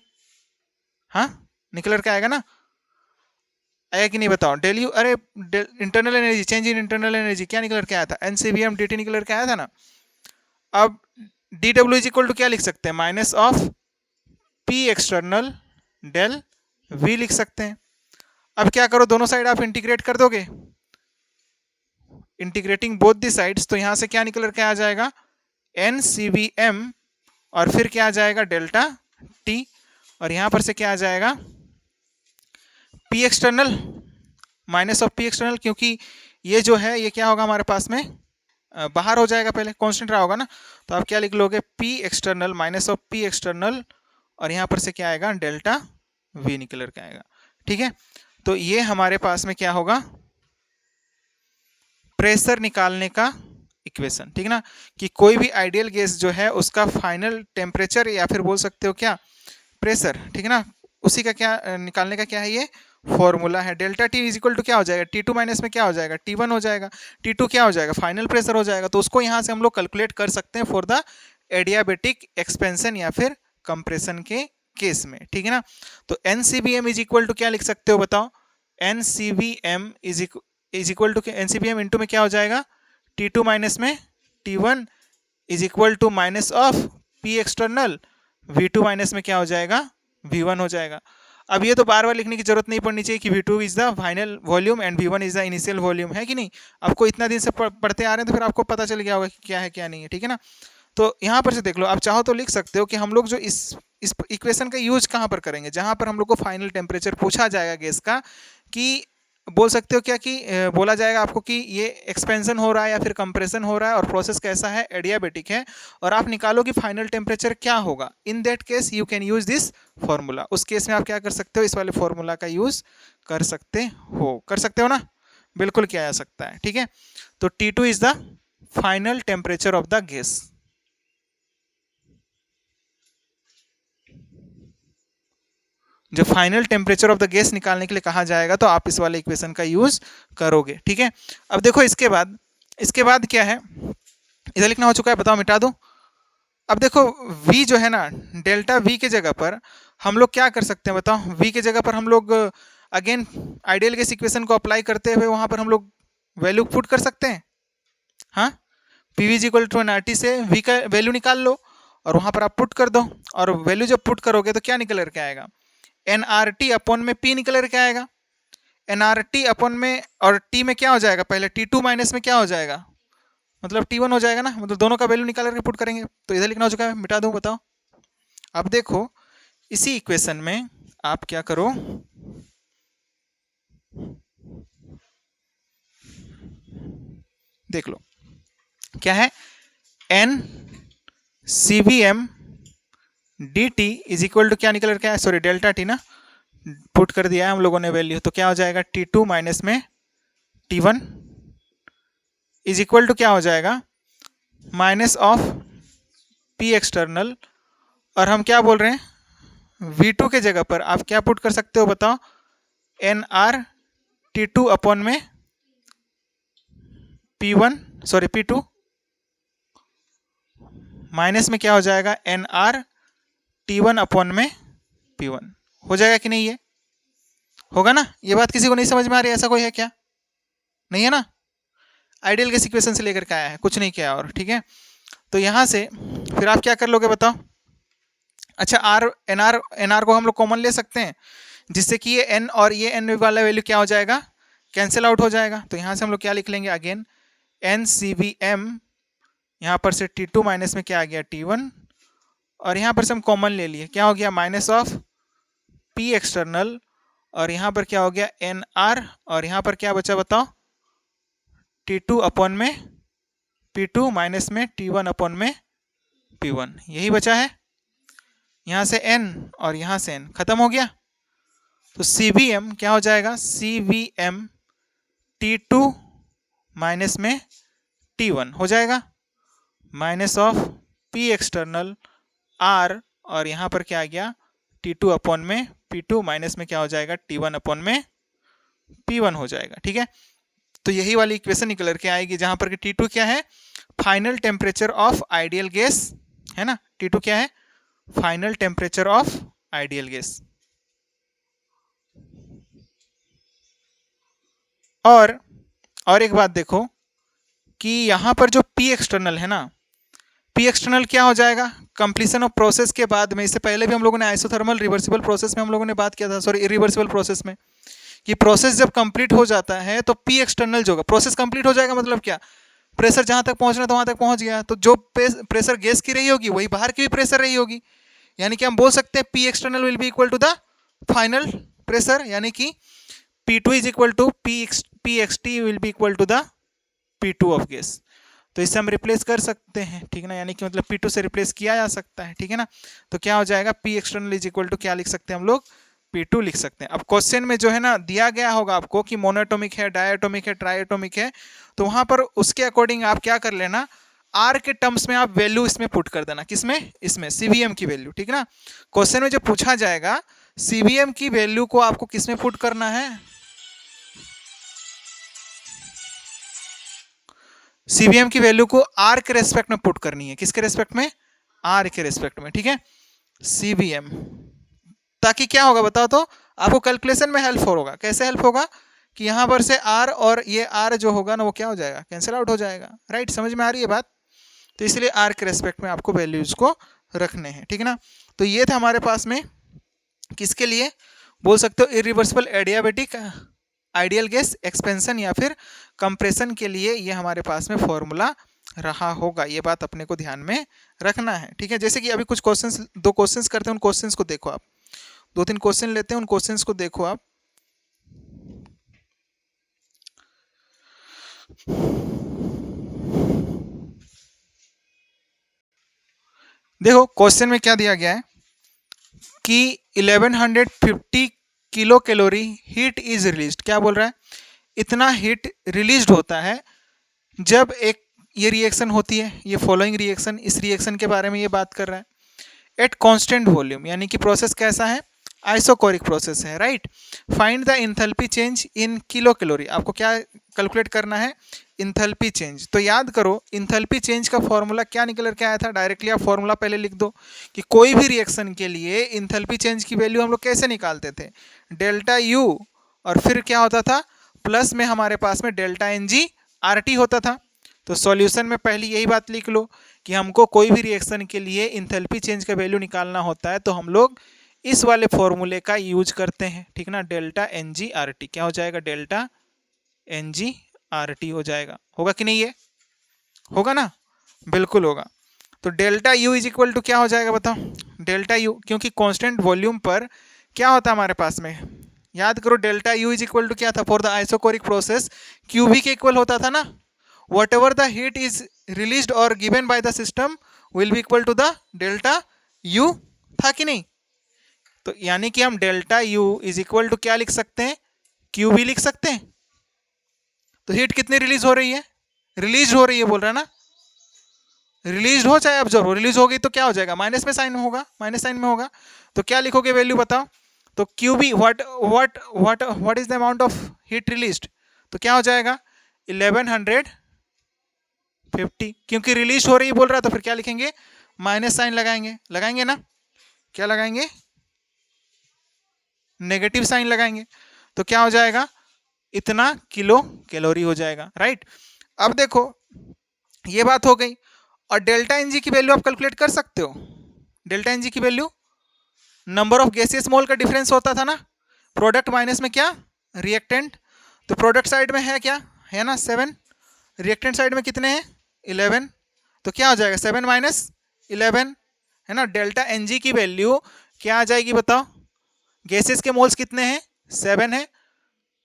हाँ निकल कर आएगा ना, आया कि नहीं बताओ। डेल U, अरे internal energy, change in internal energy क्या निकल कर आया था, NCVM dt निकल कर आया था ना। अब dw इज इक्वल टू क्या लिख सकते हैं, minus of P external del V लिख सकते हैं। अब क्या करो, दोनों साइड आप इंटीग्रेट कर दोगे, इंटीग्रेटिंग बोथ दी साइड्स, तो यहां से क्या निकल कर आ जाएगा, NCVM और फिर क्या आ जाएगा डेल्टा T, और यहां पर से क्या आ जाएगा P external minus of P external, क्योंकि ये जो है ये क्या होगा हमारे पास में बाहर हो जाएगा, पहले कांस्टेंट रहा होगा ना। तो आप क्या लिख लोगे, P external minus of P external, और यहां पर से क्या आएगा डेल्टा V निकल कर आएगा, ठीक है। तो ये हमारे पास में क्या होगा, प्रेशर निकालने का इक्वेशन, ठीक है ना, कि कोई भी आइडियल गैस जो है उसका फाइनल टेम्परेचर या फिर बोल सकते हो क्या, प्रेशर, ठीक है ना, उसी का क्या निकालने का क्या है ये फॉर्मूला है। Delta T is equal to क्या हो जाएगा, T2 माइनस में क्या हो जाएगा, T1 हो जाएगा, T2 क्या हो जाएगा, फाइनल प्रेशर हो जाएगा। तो उसको यहाँ से हम लोग कैलकुलेट कर सकते हैं फॉर द एडियाबेटिक एक्सपेंशन या फिर कंप्रेशन के केस में, ठीक है ना। तो NCVM इज इक्वल टू क्या लिख सकते हो बताओ, NCVM is equal to NCVM into में क्या हो जाएगा, T2 माइनस में T1 is equal to minus of P external, V2 minus में क्या हो जाएगा, V1 हो जाएगा। अब ये तो बार बार लिखने की जरूरत नहीं पड़नी चाहिए कि V2 is the final volume and V1 is the initial volume, है कि नहीं। आपको इतना दिन से पढ़ते आ रहे हैं तो फिर आपको पता चल गया होगा कि क्या है क्या नहीं है, ठीक है ना। तो यहाँ पर से देख लो, आप चाहो तो लिख सकते हो कि हम लोग जो इस इक्वेशन का यूज कहाँ पर करेंगे, जहाँ पर हम लोग को फाइनल टेम्परेचर पूछा जाएगा गैस का, कि बोल सकते हो क्या कि बोला जाएगा आपको कि ये एक्सपेंशन हो रहा है या फिर कंप्रेशन हो रहा है और प्रोसेस कैसा है, एडियाबेटिक है, और आप निकालो कि फाइनल टेम्परेचर क्या होगा। In that case you can use this formula. उस केस में आप क्या कर सकते हो, इस वाले फॉर्मूला का यूज कर सकते हो ना, बिल्कुल किया जा सकता है, ठीक है। तो T2 is the final temperature of the gas. जो final temperature of the gas निकालने के लिए कहा जाएगा तो आप इस वाले इक्वेशन का यूज करोगे। ठीक है, अब देखो इसके बाद क्या है, इधर लिखना हो चुका है, बताओ मिटा दो। अब देखो v जो है ना, डेल्टा v के जगह पर हम लोग क्या कर सकते हैं बताओ, v के जगह पर हम लोग अगेन आइडियल गैस इक्वेशन को अप्लाई करते हुए वहां पर हम लोग वैल्यू पुट कर सकते हैं। हाँ, P V equal to n से v का वैल्यू निकाल लो और वहां पर आप पुट कर दो, और वैल्यू जब पुट करोगे तो क्या निकल करके आएगा, एन आर टी अपॉन में p निकल करके आएगा। एन आर टी अपॉन में और t में क्या हो जाएगा, पहले T2 माइनस में क्या हो जाएगा, मतलब T1 हो जाएगा ना, मतलब दोनों का वैल्यू निकाल करके पुट करेंगे। तो इधर लिखना हो चुका है, मिटा दूं, बताओ। अब देखो इसी इक्वेशन में आप क्या करो, देख लो क्या है, N C V M D T is equal to क्या निकल करके आया, सॉरी डेल्टा टी ना, पुट कर दिया है हम लोगों ने वैल्यू, तो क्या हो जाएगा T2 माइनस में T1 इज इक्वल टू क्या हो जाएगा, माइनस ऑफ P एक्सटर्नल, और हम क्या बोल रहे हैं V2 के जगह पर आप क्या पुट कर सकते हो बताओ, एन आर T2 अपॉन में P1 सॉरी P2 माइनस में क्या हो जाएगा, एन आर T1 अपॉन में P1। हो जाएगा कि नहीं, ये होगा ना। ये बात किसी को नहीं समझ में आ रही, ऐसा कोई है क्या, नहीं है ना। आइडियल गैस इक्वेशन से लेकर के आया है, कुछ नहीं किया और, ठीक है। तो यहां से फिर आप क्या कर लोगे बताओ, अच्छा एन आर को हम लोग कॉमन ले सकते हैं, जिससे कि ये एन और ये एन वाला वैल्यू क्या हो जाएगा, कैंसिल आउट हो जाएगा। तो यहाँ से हम लोग क्या लिख लेंगे, again n C V m, यहाँ पर से T2 माइनस में क्या आ गया T1, और यहाँ पर से हम कॉमन ले लिए, क्या हो गया माइनस ऑफ P एक्सटर्नल, और यहाँ पर क्या हो गया एन आर, और यहाँ पर क्या बचा बताओ, T2 अपॉन में P2 माइनस में T1 अपॉन में P1, यही बचा है। यहाँ से n और यहाँ से n खत्म हो गया, तो CVM क्या हो जाएगा, CVM T2 माइनस में T1 हो जाएगा, minus of P external R, और यहाँ पर क्या आ गया T2 अपॉन में P2 माइनस में क्या हो जाएगा T1 अपॉन में P1 हो जाएगा। ठीक है, तो यही वाली इक्वेशन निकल के आएगी, जहां पर कि T2 क्या है, final temperature of ideal gas है ना, T2 क्या है, final temperature of ideal gas. और एक बात देखो कि यहां पर जो P एक्सटर्नल है ना, P एक्सटर्नल क्या हो जाएगा, कंप्लीशन ऑफ प्रोसेस के बाद में, इससे पहले भी हम लोगों ने आइसोथर्मल रिवर्सिबल प्रोसेस में हम लोगों ने बात किया था, सॉरी इरिवर्सिबल प्रोसेस में, कि प्रोसेस जब कंप्लीट हो जाता है तो P एक्सटर्नल जो होगा, प्रोसेस कंप्लीट हो जाएगा मतलब क्या, प्रेशर जहां तक पहुंचना था वहां तक पहुंच गया, तो जो प्रेशर गैस की रही होगी वही बाहर की भी प्रेशर रही होगी, यानी कि हम बोल सकते हैं P external will be equal to the final pressure, यानी कि P2 is equal to P ext will be equal to the P2 of gas. तो इससे हम रिप्लेस कर सकते हैं, ठीक है ना, यानी कि मतलब P2 से रिप्लेस किया जा सकता है, ठीक है ना। तो क्या हो जाएगा, P external is equal to क्या लिख सकते हैं हम लोग, P2 लिख सकते हैं। अब क्वेश्चन में जो है ना दिया गया होगा आपको कि मोनोएटॉमिक है, डायएटॉमिक है, ट्राइएटॉमिक है, तो वहां पर उसके अकॉर्डिंग आप क्या कर लेना, आर के टर्म्स में आप वैल्यू इसमें पुट कर देना, किसमें, इसमें सीवीएम की वैल्यू, ठीक है ना। क्वेश्चन में जो पूछा जाएगा सीवीएम की वैल्यू को आपको किसमें पुट करना है, सीवीएम की वैल्यू को आर के रेस्पेक्ट में पुट करनी है, किसके रेस्पेक्ट में, आर के रेस्पेक्ट में, ठीक है, सीवीएम, ताकि क्या होगा बताओ, तो आपको कैलकुलेशन में हेल्प होगा। कैसे हेल्प होगा कि यहां पर से आर और ये आर जो होगा ना वो क्या हो जाएगा, कैंसिल आउट हो जाएगा, राइट, समझ में आ रही है बात। तो इसलिए आर के रेस्पेक्ट में आपको वैल्यूज को रखने हैं, ठीक है ना। तो ये था हमारे पास में किसके लिए बोल सकते हो, irreversible adiabatic ideal gas expansion या फिर कंप्रेशन के लिए ये हमारे पास में फॉर्मूला रहा होगा, ये बात अपने को ध्यान में रखना है, ठीक है। जैसे कि अभी कुछ क्वेश्चंस, 2 क्वेश्चंस करते हैं, उन क्वेश्चंस को देखो आप, 2-3 क्वेश्चन लेते हैं, उन क्वेश्चंस को देखो आप। देखो क्वेश्चन में क्या दिया गया है कि 1150 kilo calorie heat is released, क्या बोल रहा है, इतना हीट रिलीज्ड होता है जब एक ये रिएक्शन होती है, ये फॉलोइंग रिएक्शन, इस रिएक्शन के बारे में ये बात कर रहा है, एट कांस्टेंट वॉल्यूम, यानी कि प्रोसेस कैसा है, आइसोकोरिक प्रोसेस है, right. Find the enthalpy change in kilo calorie, आपको क्या कैलकुलेट करना है, इंथैल्पी चेंज। तो याद करो इंथैल्पी चेंज का फॉर्मूला क्या निकल के आया था, डायरेक्टली आप फॉर्मूला पहले लिख दो कि कोई भी रिएक्शन के लिए इंथैल्पी चेंज की वैल्यू हम लोग कैसे निकालते थे, डेल्टा यू और फिर क्या होता था, प्लस में हमारे पास में delta n g R T होता था। तो सॉल्यूशन में पहली यही बात लिख लो कि हमको कोई भी रिएक्शन के लिए इंथैल्पी चेंज का वैल्यू निकालना होता है तो हम लोग इस वाले फॉर्मूले का यूज करते हैं, ठीक ना। Delta n g R T क्या हो जाएगा, delta n g R T हो जाएगा, होगा कि नहीं, ये होगा ना, बिल्कुल होगा। तो delta U is equal to क्या हो जाएगा बताओ, डेल्टा यू, क्योंकि कांस्टेंट वॉल्यूम पर क्या होता है हमारे पास में, याद करो delta U is equal to क्या था, for the isochoric process QV के इक्वल होता था ना, whatever the heat is released और given by the system will be equal to the delta U, था कि नहीं। तो यानी कि हम delta U is equal to क्या लिख सकते हैं, क्यू भी लिख सकते हैं। तो हीट कितनी रिलीज हो रही है, रिलीज हो रही है बोल रहा है ना, रिलीज हो चाहे ऑब्जर्व हो, रिलीज हो गई तो क्या हो जाएगा, माइनस में साइन होगा, माइनस साइन में होगा। तो क्या लिखोगे वैल्यू बताओ, तो Q be what what what what is the amount of heat released, तो क्या हो जाएगा 1150, क्योंकि रिलीज हो रही बोल रहा तो फिर क्या लिखेंगे, माइनस साइन लगाएंगे, लगाएंगे ना, क्या लगाएंगे, नेगेटिव साइन लगाएंगे। तो क्या हो जाएगा, इतना किलो कैलोरी हो जाएगा, राइट। अब देखो ये बात हो गई, और डेल्टा एनजी की वैल्यू आप कैलकुलेट कर सकते हो, डेल्टा एनजी की वैल्यू नंबर ऑफ गैसियस मोल का डिफरेंस होता था ना, प्रोडक्ट माइनस में क्या, रिएक्टेंट। तो प्रोडक्ट साइड में है क्या, है ना 7, रिएक्टेंट साइड में कितने हैं 11, तो क्या हो जाएगा 7 माइनस 11, है ना। डेल्टा एनजी की वैल्यू क्या आ जाएगी बताओ, गैसेस के मोल्स कितने हैं 7 है,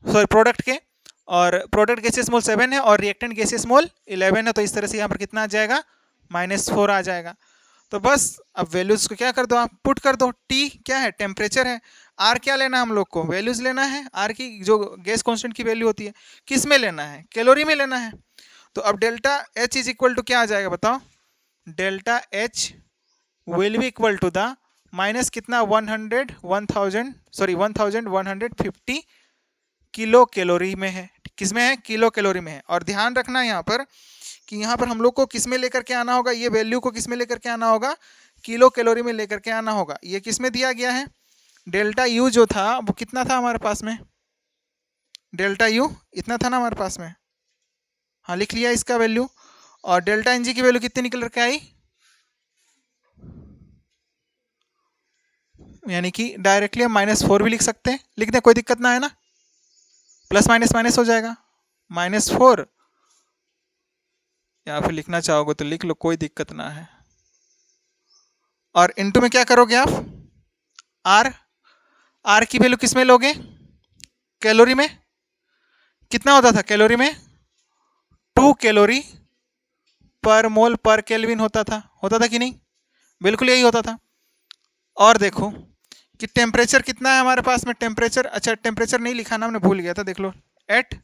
सॉरी प्रोडक्ट के, और प्रोडक्ट गैसेस मोल 7 है और रिएक्टेंट गैसेस मोल 11 है, तो इस तरह से यहाँ पर कितना आ जाएगा, -4 आ जाएगा। तो बस अब वैल्यूज को क्या कर दो, आप पुट कर दो, टी क्या है, टेम्परेचर है, आर क्या लेना है हम लोग को, वैल्यूज लेना है, आर की जो गैस कांस्टेंट की वैल्यू होती है किस में लेना है, कैलोरी में लेना है। तो अब delta H is equal to क्या आ जाएगा बताओ, delta H will be equal to the minus कितना 1150 किलो कैलोरी में है, किस में है, किलो कैलोरी में है। और ध्यान रखना यहाँ पर कि यहाँ पर हम लोग को किस में लेकर के आना होगा, ये वैल्यू को किस में लेकर के आना होगा, किलो कैलोरी में लेकर के आना होगा। ये किस में दिया गया है, डेल्टा यू जो था वो कितना था हमारे पास में, डेल्टा यू इतना था ना हमारे पास में, हाँ लिख लिया इसका वैल्यू। और डेल्टा एनजी की वैल्यू कितनी निकल के आई, यानी कि डायरेक्टली हम -4 भी लिख सकते हैं, लिख दें कोई दिक्कत ना है ना, प्लस माइनस माइनस हो जाएगा, -4, या फिर लिखना चाहोगे तो लिख लो, कोई दिक्कत ना है। और इनटू में क्या करोगे आप, आर, आर की वैल्यू किस में लोगे, कैलोरी में, कितना होता था कैलोरी में, 2 कैलोरी पर मोल पर केल्विन होता था कि नहीं, बिल्कुल यही होता था। और देखो कि टेम्परेचर कितना है हमारे पास में, टेम्परेचर, अच्छा टेम्परेचर नहीं लिखा ना, हमने भूल गया था, देख लो, एट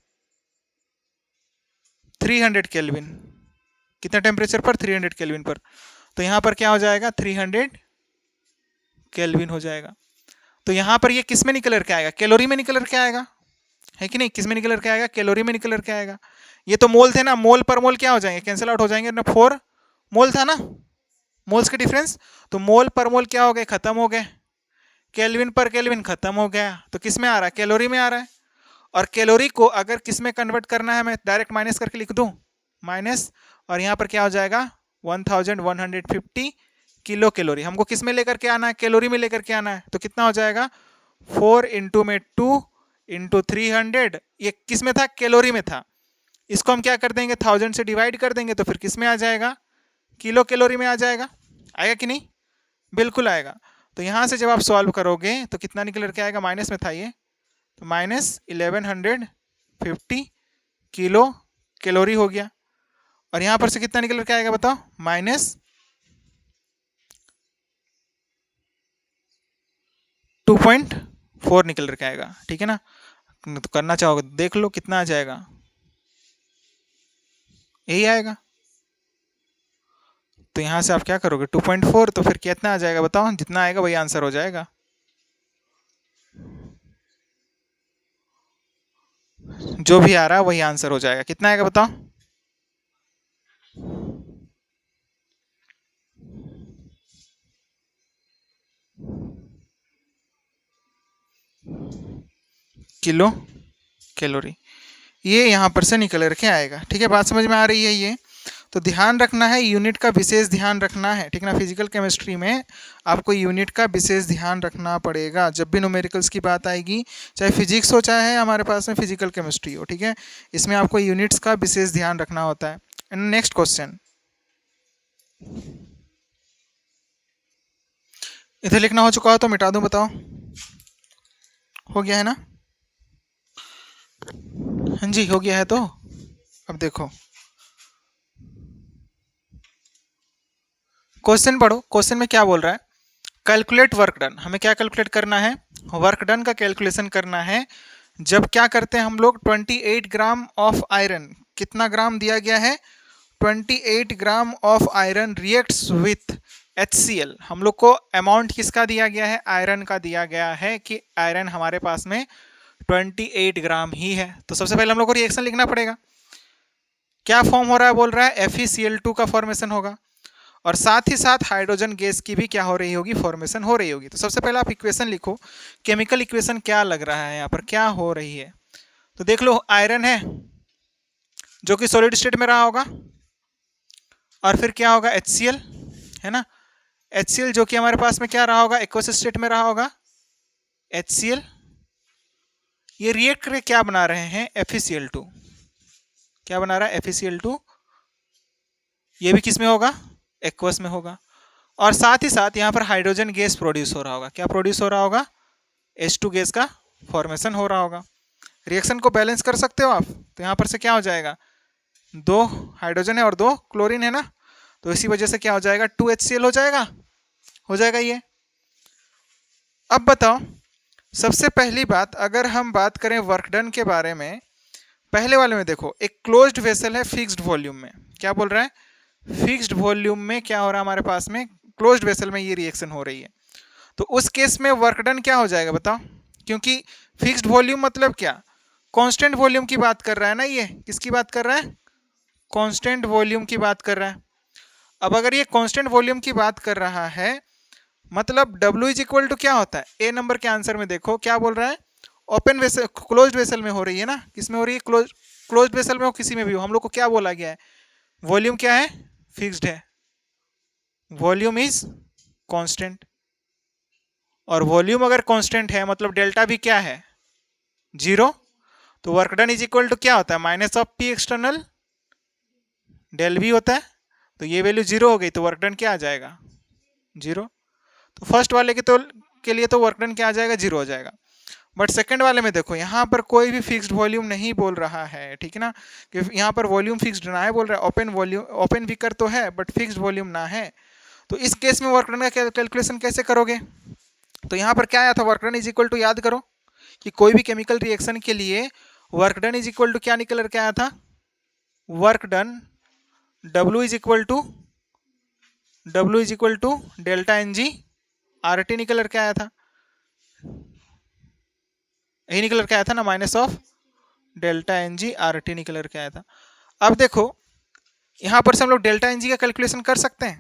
300 केल्विन, कितना टेम्परेचर पर, 300 केल्विन पर। तो यहाँ पर क्या हो जाएगा, 300 केल्विन हो जाएगा। तो यहाँ पर ये किस में निकल के आएगा, कैलोरी में निकल के आएगा, है कि नहीं, किस में निकल के आएगा, कैलोरी में निकल के आएगा। ये तो मोल थे ना, मोल पर मोल क्या हो जाएंगे, कैंसिल आउट हो जाएंगे ना, 4 मोल था ना, मोल्स के डिफरेंस, तो मोल पर मोल क्या हो गए, खत्म हो गए, केल्विन पर केल्विन खत्म हो गया, तो किस में आ रहा है, कैलोरी में आ रहा है। और कैलोरी को अगर किस में कन्वर्ट करना है, मैं डायरेक्ट माइनस करके लिख दूं, माइनस, और यहाँ पर क्या हो जाएगा 1150 किलो कैलोरी, हमको किस में लेकर के आना है, कैलोरी में लेकर के आना है। तो कितना हो जाएगा 4 इंटू में 2 इंटू 300, ये किस में था, कैलोरी में था, इसको हम क्या कर देंगे 1000 से डिवाइड कर देंगे, तो फिर किस में आ जाएगा, किलो कैलोरी में आ जाएगा, आएगा कि नहीं, बिल्कुल आएगा। तो यहाँ से जब आप सॉल्व करोगे तो कितना निकल के आएगा, माइनस में था ये, तो -1150 किलो कैलोरी हो गया। और यहाँ पर से कितना निकल के आएगा बताओ, -2.4 निकल के आएगा, ठीक है ना। तो करना चाहोगे देख लो कितना आ जाएगा, यही आएगा। तो यहाँ से आप क्या करोगे 2.4, तो फिर कितना आ जाएगा बताओ, जितना आएगा वही आंसर हो जाएगा। जो भी आ रहा है वही आंसर हो जाएगा। कितना आएगा बताओ? किलो कैलोरी, ये यहाँ पर से निकल करके आएगा। ठीक है, बात समझ में आ रही है ये? तो ध्यान रखना है, यूनिट का विशेष ध्यान रखना है। ठीक है ना, फिजिकल केमिस्ट्री में आपको यूनिट का विशेष ध्यान रखना पड़ेगा जब भी न्यूमेरिकल्स की बात आएगी, चाहे फिजिक्स हो चाहे हमारे पास में फिजिकल केमिस्ट्री हो। ठीक है, इसमें आपको यूनिट्स का विशेष ध्यान रखना होता है। एंड नेक्स्ट क्वेश्चन, इधर लिखना हो चुका हो तो मिटा दूं, बताओ? हो गया है ना? हाँ जी, हो गया है। तो अब देखो क्वेश्चन पढ़ो। क्वेश्चन में क्या बोल रहा है? Calculate work done. हमें क्या कैलकुलेट करना है? वर्क डन का कैलकुलेशन करना है। जब क्या करते हैं हम लोग, 28 ग्राम ऑफ आयरन, कितना ग्राम दिया गया है? 28 gram of iron reacts with HCl। हम लोग को अमाउंट किसका दिया गया है? आयरन का दिया गया है कि आयरन हमारे पास में 28 ग्राम ही है। तो सबसे पहले हम लोग को रिएक्शन लिखना पड़ेगा। क्या फॉर्म हो रहा है? बोल रहा है FeCl2 का फॉर्मेशन होगा, और साथ ही साथ हाइड्रोजन गैस की भी क्या हो रही होगी? फॉर्मेशन हो रही होगी। तो सबसे पहले आप इक्वेशन लिखो, केमिकल इक्वेशन क्या लग रहा है यहाँ पर, क्या हो रही है? तो देख लो, आयरन है जो कि सॉलिड स्टेट में रहा होगा, और फिर क्या होगा? HCl, है ना? HCl जो कि हमारे पास में क्या रहा होगा? एक्वस स्टेट में रहा होगा, HCl। ये रिएक्ट करके क्या बना रहे हैं? FeCl2। क्या बना रहा है? FeCl2। ये भी किस में होगा? एक्वस में होगा। और साथ ही साथ यहाँ पर हाइड्रोजन गैस प्रोड्यूस हो रहा होगा। क्या प्रोड्यूस हो रहा होगा? H2 गैस का फॉर्मेशन हो रहा होगा। रिएक्शन को बैलेंस कर सकते हो आप। तो यहाँ पर से क्या हो जाएगा? 2 हाइड्रोजन है और 2 क्लोरीन है ना, तो इसी वजह से क्या हो जाएगा? 2HCl हो जाएगा। हो जाएगा ये। अब बताओ, सबसे पहली बात, अगर हम बात करें वर्क डन के बारे में, पहले वाले में देखो, एक क्लोज्ड वेसल है फिक्स्ड वॉल्यूम में। क्या बोल रहा है? फिक्स्ड वॉल्यूम में क्या हो रहा है हमारे पास में? क्लोज्ड वेसल में ये रिएक्शन हो रही है। तो उस केस में वर्क डन क्या हो जाएगा बताओ? क्योंकि फिक्स्ड वॉल्यूम मतलब क्या? कांस्टेंट वॉल्यूम की बात कर रहा है ना। ये किसकी बात कर रहा है? कांस्टेंट वॉल्यूम की बात कर रहा है। अब अगर ये कांस्टेंट वॉल्यूम की बात कर रहा है, मतलब W इज इक्वल टू क्या होता है? ए नंबर के आंसर में देखो क्या बोल रहा है? ओपन वेसल, क्लोज्ड वेसल में हो रही है ना। किस में हो रही है? क्लोज्ड वेसल में हो, किसी में भी हो, हम लोग को क्या बोला गया है? वॉल्यूम क्या है? फिक्स्ड है। वॉल्यूम इज कांस्टेंट, और वॉल्यूम अगर कांस्टेंट है मतलब डेल्टा भी क्या है? 0। तो work done is equal to क्या होता है? Minus of P external del V होता है। तो ये वैल्यू 0 हो गई, तो वर्क डन क्या आ जाएगा? 0। तो फर्स्ट वाले के लिए तो वर्क डन क्या आ जाएगा? 0 हो जाएगा। बट सेकंड वाले में देखो, यहाँ पर कोई भी फिक्स्ड वॉल्यूम नहीं बोल रहा है। ठीक है ना, कि यहाँ पर वॉल्यूम फिक्स्ड ना है, बोल रहा है ओपन वॉल्यूम, ओपन विकर तो है बट फिक्स्ड वॉल्यूम ना है। तो इस केस में वर्क डन का कैलकुलेशन कैसे करोगे? तो यहाँ पर क्या आया था? Work done is equal to, याद करो कि कोई भी केमिकल रिएक्शन के लिए work done is equal to क्या निकल कर आया था? Work done W is equal to delta NG RT निकल करके आया था। यही निकल करके आया था ना, minus of delta NG RT निकल करके आया था। अब देखो, यहां पर से हम लोग डेल्टा NG का कैलकुलेशन कर सकते हैं।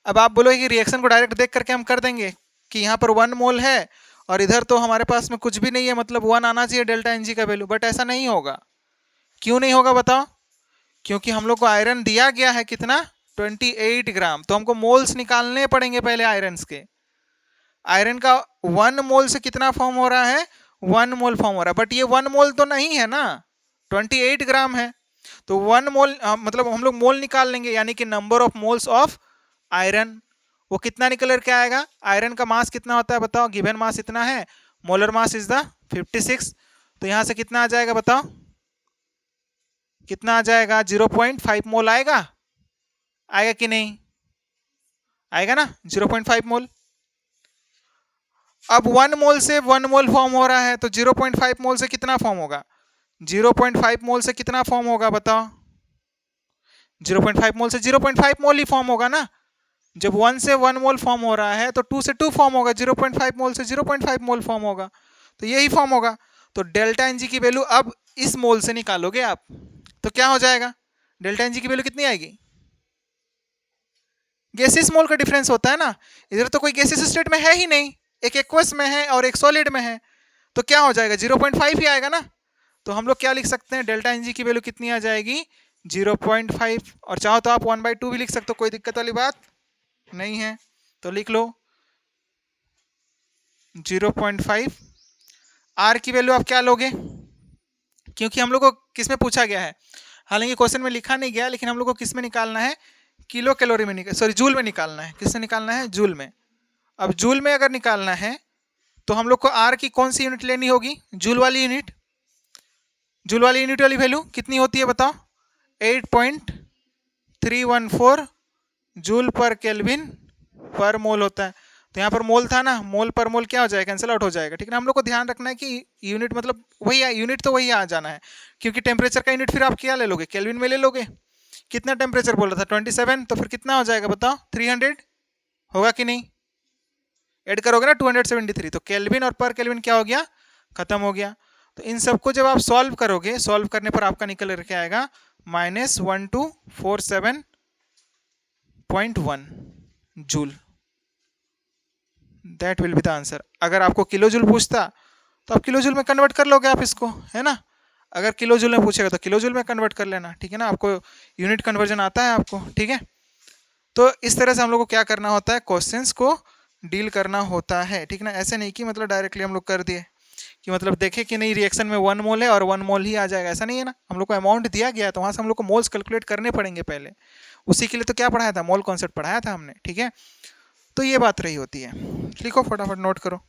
अब आप बोलोगे कि रिएक्शन को डायरेक्ट देख करके हम कर देंगे कि यहाँ पर 1 मोल है और इधर तो हमारे पास में कुछ भी नहीं है, मतलब 1 आना चाहिए डेल्टा NG का वैल्यू। बट ऐसा नहीं होगा। क्यों नहीं होगा बताओ? क्योंकि हम लोग को आयरन दिया गया है कितना? 28 ग्राम। तो हमको मोल्स निकालने पड़ेंगे पहले आयरन के। आयरन का 1 मोल से कितना फॉर्म हो रहा है? 1 मोल फॉर्म हो रहा है। बट ये 1 मोल तो नहीं है ना, 28 ग्राम है। तो 1 मोल मतलब हम लोग मोल निकाल लेंगे, यानी कि number of moles of iron. वो कितना निकल करके आएगा? आयरन का मास कितना होता है बताओ? गिवन मास इतना है, मोलर मास इज द 56। तो यहां से कितना आ जाएगा बताओ? कितना आ जाएगा? 0.5 मोल आएगा। आएगा कि नहीं? आएगा ना, 0.5 मोल। अब 1 मोल से 1 मोल फॉर्म हो रहा है, तो 0.5 मोल से कितना फॉर्म होगा? 0.5 मोल से कितना फॉर्म होगा बताओ? 0.5 मोल से 0.5 मोल ही फॉर्म होगा ना। जब 1 से 1 मोल फॉर्म हो रहा है तो 2 से 2 फॉर्म होगा, 0.5 मोल से 0.5 मोल फॉर्म होगा। तो यही फॉर्म होगा। तो डेल्टा एन जी की वैल्यू अब इस मोल से निकालोगे आप, तो क्या हो जाएगा, डेल्टा एन जी की वैल्यू कितनी आएगी, गैसियस मोल का डिफरेंस होता है ना, इधर तो कोई गैसियस स्टेट में है ही नहीं, एक एक्वस में है और एक सॉलिड में है, तो क्या हो जाएगा 0.5 ही आएगा ना। तो हम लोग क्या लिख सकते हैं, डेल्टा एन जी की वैल्यू कितनी आ जाएगी 0.5, और चाहो तो आप 1/2 भी लिख सकते हो, कोई दिक्कत वाली बात नहीं है, तो लिख लो 0.5। आर की वैल्यू आप क्या लोगे, क्योंकि हम लोग को किस में पूछा गया है, हालांकि क्वेश्चन में लिखा नहीं गया, लेकिन हम लोग को किस में निकालना है, किलो कैलोरी में सॉरी जूल में निकालना है, किससे निकालना है, जूल में। अब जूल में अगर निकालना है तो हम लोग को आर की कौन सी यूनिट लेनी होगी, जूल वाली यूनिट। जूल वाली यूनिट वाली वैल्यू कितनी होती है बताओ, 8.314 जूल पर केल्विन पर मोल होता है। तो यहाँ पर मोल था ना, मोल पर मोल क्या हो जाएगा, कैंसिल आउट हो जाएगा, ठीक है ना। हम लोग को ध्यान रखना है कि यूनिट मतलब वही यूनिट तो वही आ जाना है, क्योंकि टेम्परेचर का यूनिट फिर आप क्या ले लोगे, केल्विन में ले लोगे। कितना टेम्परेचर बोल रहा था 27, तो फिर कितना हो जाएगा बताओ 300 होगा कि नहीं, ऐड करोगे ना 273, तो केल्विन और पर केल्विन क्या हो गया, खत्म हो गया। तो इन सबको जब आप सॉल्व करोगे, सॉल्व करने पर आपका निकल के आएगा -1247.1 joule, that will be the answer. अगर आपको किलो जूल पूछता तो आप किलो जूल में कन्वर्ट कर लोगे आप इसको, है ना। अगर किलो जूल में पूछेगा तो किलो जूल में कन्वर्ट कर लेना, ठीक है ना, आपको यूनिट कन्वर्जन आता है आपको, ठीक है। तो इस तरह से हम लोग को क्या करना होता है, क्वेश्चंस को डील करना होता है, ठीक ना। ऐसे नहीं कि मतलब डायरेक्टली हम लोग कर दिए कि मतलब देखे कि नहीं रिएक्शन में 1 मोल है और 1 मोल ही आ जाएगा, ऐसा नहीं है ना। हम लोग को अमाउंट दिया गया है तो वहाँ से हम लोग को मोल्स कैलकुलेट करने पड़ेंगे पहले, उसी के लिए तो क्या पढ़ाया था, मोल कॉन्सेप्ट पढ़ाया था हमने, ठीक है। तो ये बात रही होती है, लिखो फटाफट नोट करो।